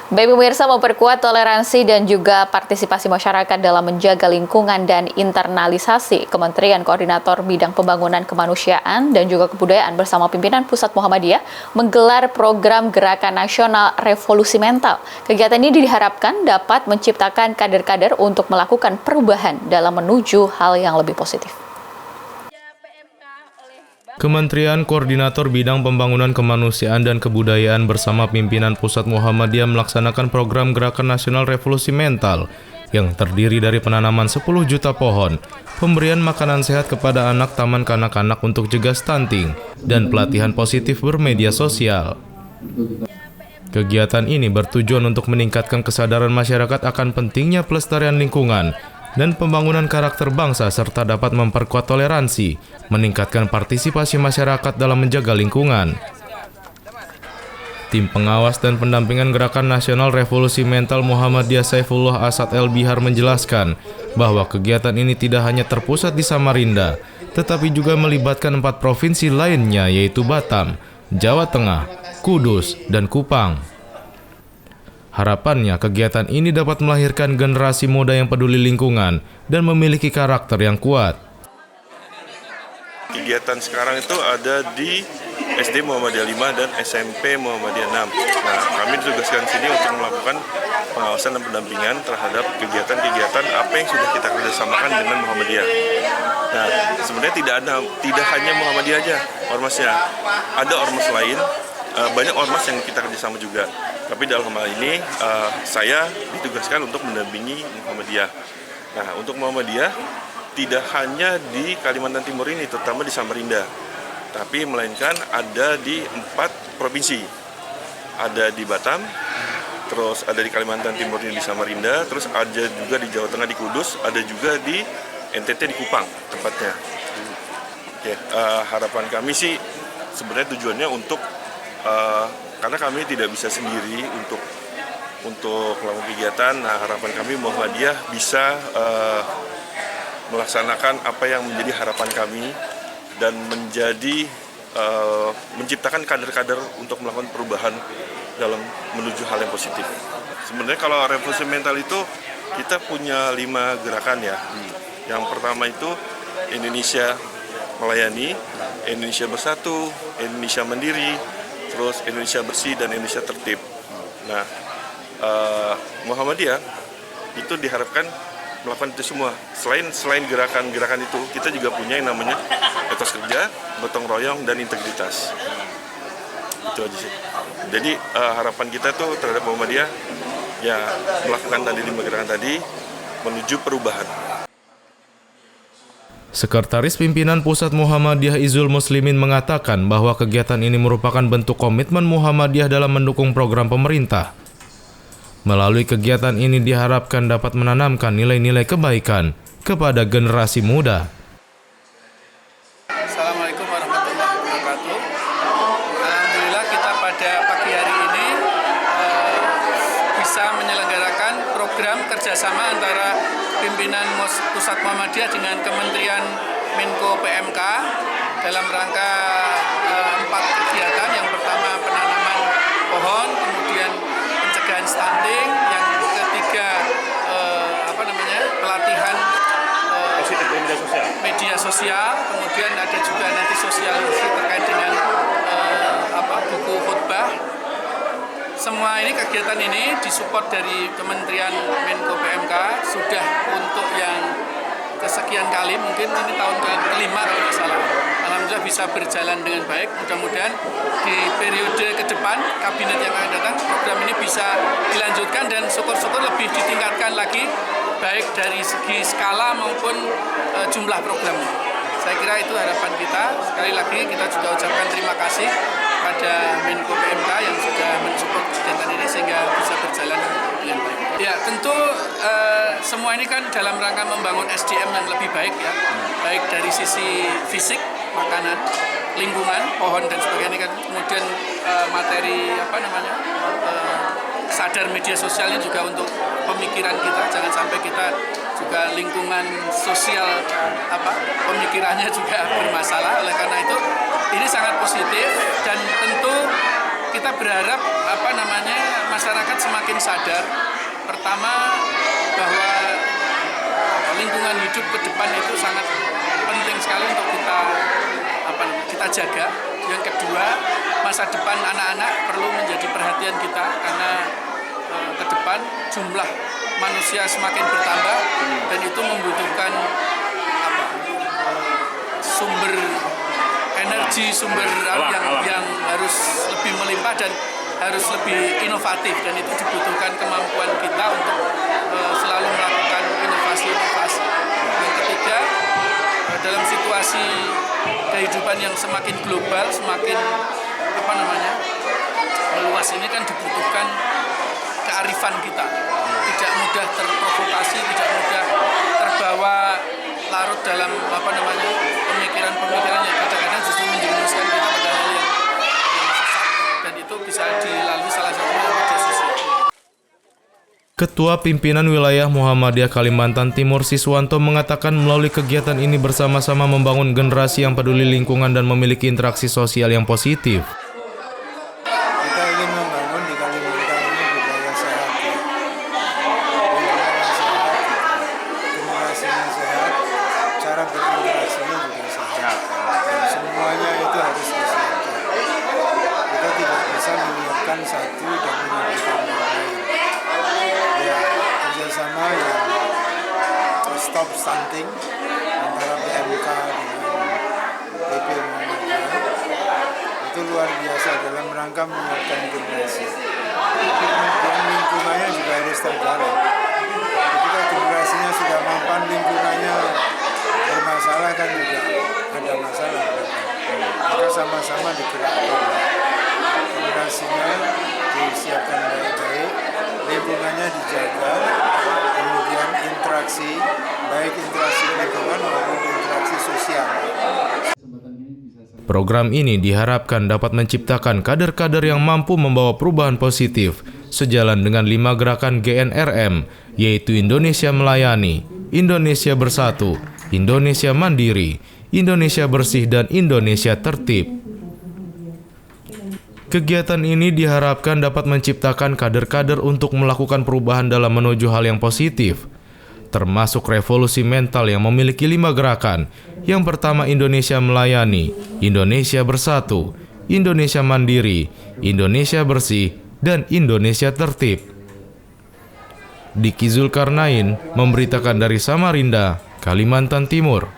Baik pemirsa, memperkuat toleransi dan juga partisipasi masyarakat dalam menjaga lingkungan dan internalisasi, Kementerian Koordinator Bidang Pembangunan Kemanusiaan dan juga Kebudayaan bersama pimpinan Pusat Muhammadiyah menggelar program Gerakan Nasional Revolusi Mental. Kegiatan ini diharapkan dapat menciptakan kader-kader untuk melakukan perubahan dalam menuju hal yang lebih positif. Kementerian Koordinator Bidang Pembangunan Kemanusiaan dan Kebudayaan bersama pimpinan Pusat Muhammadiyah melaksanakan program Gerakan Nasional Revolusi Mental yang terdiri dari penanaman 10 juta pohon, pemberian makanan sehat kepada anak taman kanak-kanak untuk cegah stunting, dan pelatihan positif bermedia sosial. Kegiatan ini bertujuan untuk meningkatkan kesadaran masyarakat akan pentingnya pelestarian lingkungan dan pembangunan karakter bangsa serta dapat memperkuat toleransi, meningkatkan partisipasi masyarakat dalam menjaga lingkungan. Tim pengawas dan pendampingan Gerakan Nasional Revolusi Mental Muhammadiyah Saifullah Asad El-Bihar menjelaskan bahwa kegiatan ini tidak hanya terpusat di Samarinda, tetapi juga melibatkan 4 provinsi lainnya yaitu Batam, Jawa Tengah, Kudus, dan Kupang. Harapannya, kegiatan ini dapat melahirkan generasi muda yang peduli lingkungan dan memiliki karakter yang kuat. Kegiatan sekarang itu ada di SD Muhammadiyah 5 dan SMP Muhammadiyah 6. Nah, kami ditugaskan di sini untuk melakukan pengawasan dan pendampingan terhadap kegiatan-kegiatan apa yang sudah kita kerjasamakan dengan Muhammadiyah. Nah, sebenarnya tidak hanya Muhammadiyah aja ormasnya, ada ormas lain. Banyak ormas yang kita kerjasama juga. Tapi dalam hal ini saya ditugaskan untuk mendampingi Muhammadiyah. Nah, untuk Muhammadiyah tidak hanya di Kalimantan Timur ini, terutama di Samarinda, tapi melainkan ada di 4 provinsi. Ada di Batam, terus ada di Kalimantan Timur ini di Samarinda, terus ada juga di Jawa Tengah di Kudus, ada juga di NTT di Kupang tempatnya. Oke, harapan kami sih sebenarnya tujuannya untuk karena kami tidak bisa sendiri untuk melakukan kegiatan. Nah, harapan kami Muhammadiyah bisa melaksanakan apa yang menjadi harapan kami dan menjadi menciptakan kader-kader untuk melakukan perubahan dalam menuju hal yang positif. Sebenarnya kalau revolusi mental itu kita punya 5 gerakan ya. Yang pertama itu Indonesia Melayani, Indonesia Bersatu, Indonesia Mandiri, terus Indonesia Bersih dan Indonesia Tertib. Nah, Muhammadiyah itu diharapkan melakukan itu semua. Selain gerakan-gerakan itu, kita juga punya yang namanya etos kerja, gotong royong, dan integritas. Itu aja sih. Jadi harapan kita tuh terhadap Muhammadiyah ya melakukan tadi 5 gerakan tadi menuju perubahan. Sekretaris Pimpinan Pusat Muhammadiyah Izul Muslimin mengatakan bahwa kegiatan ini merupakan bentuk komitmen Muhammadiyah dalam mendukung program pemerintah. Melalui kegiatan ini diharapkan dapat menanamkan nilai-nilai kebaikan kepada generasi muda. Assalamualaikum warahmatullahi wabarakatuh. Alhamdulillah kita pada pagi hari ini bisa menyelenggarakan program kerjasama antara pimpinan Pusat Muhammadiyah dengan Kementerian Menko PMK dalam rangka 4 kegiatan. Yang pertama penanaman pohon, kemudian pencegahan stunting, yang ketiga pelatihan media sosial, kemudian ada juga nanti sosialisasi terkait dengan buku khutbah. Semua ini kegiatan ini disupport dari Kementerian Menko PMK sudah untuk yang kesekian kali, mungkin ini tahun kelima kalau tidak salah. Alhamdulillah bisa berjalan dengan baik. Mudah-mudahan di periode ke depan kabinet yang akan datang program ini bisa dilanjutkan dan syukur-syukur lebih ditingkatkan lagi baik dari segi skala maupun jumlah program. Saya kira itu harapan kita. Sekali lagi kita juga ucapkan terima kasih pada Menko PMK yang sudah mensupport kegiatan ini sehingga bisa berjalan dengan baik. Ya, tentu semua ini kan dalam rangka membangun SDM yang lebih baik ya, baik dari sisi fisik, makanan, lingkungan, pohon dan sebagainya kan, kemudian materi sadar media sosial ini juga untuk pemikiran kita, jangan sampai kita juga lingkungan sosial pemikirannya juga bermasalah. Oleh karena itu ini sangat positif dan tentu kita berharap masyarakat semakin sadar, pertama bahwa lingkungan hidup ke depan itu sangat penting sekali untuk kita jaga. Yang kedua, masa depan anak-anak perlu menjadi perhatian kita karena ke depan jumlah manusia semakin bertambah dan itu membutuhkan sumber energi, sumber yang harus lebih melimpah dan harus lebih inovatif, dan itu dibutuhkan kemampuan kita untuk selalu melakukan inovasi-inovasi. Yang ketiga, dalam situasi kehidupan yang semakin global, semakin meluas ini kan dibutuhkan kearifan kita. Tidak mudah terprovokasi, tidak mudah terbawa larut dalam pemikiran-pemikiran yang kadang-kadang justru menjerumuskan kita pada hal yang sesat, dan itu bisa dilalui salah satunya media sosial. Ketua Pimpinan Wilayah Muhammadiyah Kalimantan Timur Siswanto mengatakan melalui kegiatan ini bersama-sama membangun generasi yang peduli lingkungan dan memiliki interaksi sosial yang positif. Kita ingin membangun di Kalimantan ini budaya sehat, generasinya sehat, cara berinteraksinya juga sehat. Semuanya itu harus disiapkan. Kita tidak bisa menyiapkan satu dan menyiapkan yang lain. Ya, kerjasama yang stop stunting antara PMK dengan PP Muhammadiyah itu luar biasa dalam rangka menyiapkan generasi. Tapi kemudian lingkungannya juga harus terjaga. Ketika generasinya sudah mapan, lingkungannya bermasalah kan juga ada masalah. Maka sama-sama digerakkan. Generasinya disiapkan baik-baik, lingkungannya dijaga, kemudian interaksi, baik interaksi lingkungan maupun interaksi sosial. Program ini diharapkan dapat menciptakan kader-kader yang mampu membawa perubahan positif sejalan dengan 5 gerakan GNRM, yaitu Indonesia Melayani, Indonesia Bersatu, Indonesia Mandiri, Indonesia Bersih, dan Indonesia Tertib. Kegiatan ini diharapkan dapat menciptakan kader-kader untuk melakukan perubahan dalam menuju hal yang positif, termasuk revolusi mental yang memiliki 5 gerakan. Yang pertama Indonesia Melayani, Indonesia Bersatu, Indonesia Mandiri, Indonesia Bersih, dan Indonesia Tertib. Diki Zulkarnain memberitakan dari Samarinda, Kalimantan Timur.